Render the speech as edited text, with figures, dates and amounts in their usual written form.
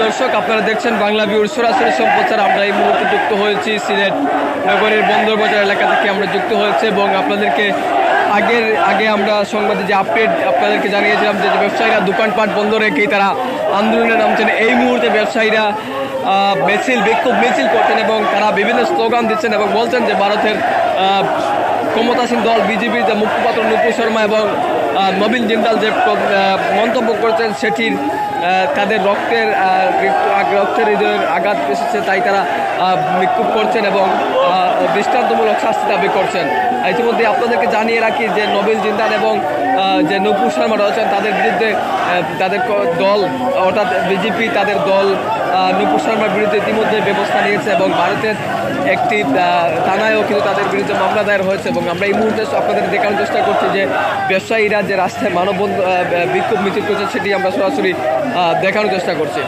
দর্শক, আপনারা দেখছেন বাংলা ভিউর সরাসরি সম্প্রচার। আমরা এই মুহূর্তে যুক্ত হয়েছি সিলেট নগরের বন্দরবাজার এলাকা থেকে আমরা যুক্ত হয়েছে এবং আপনাদেরকে আগে আমরা সংবাদে যে আপডেট আপনাদেরকে জানিয়েছিলাম যে ব্যবসায়ীরা দোকানপাট বন্ধ রেখেই তারা আন্দোলনে নামছেন। এই মুহূর্তে ব্যবসায়ীরা বিক্ষোভ মিছিল করছেন এবং তারা বিভিন্ন স্লোগান দিচ্ছেন এবং বলছেন যে ভারতের ক্ষমতাসীন দল বিজেপির যে মুখপাত্র নুপুর শর্মা এবং নবীন জিন্দাল যে মন্তব্য করছেন সেটির তাদের রক্তের হৃদয়ের আঘাত এসেছে, তাই তারা বিক্ষোভ করছেন এবং দৃষ্টান্তমূলক শাস্তি দাবি করছেন। ইতিমধ্যে আপনাদেরকে জানিয়ে রাখি যে নবীন জিন্দাল এবং যে নুপুর শর্মা রয়েছেন তাদের বিরুদ্ধে তাদের দল অর্থাৎ বিজেপি তাদের দল নুপুর শর্মার বিরুদ্ধে ইতিমধ্যে ব্যবস্থা নিয়েছে এবং ভারতের একটি থানায়ও কিন্তু তাদের বিরুদ্ধে মামলা দায়ের হয়েছে এবং আমরা এই মুহূর্তে আপনাদের দেখানোর চেষ্টা করছি যে ব্যবসায়ীরা যে রাস্তায় মানববন্ধন বিক্ষোভ মিছিল করছে সেটি আমরা সরাসরি দেখানোর চেষ্টা করছি।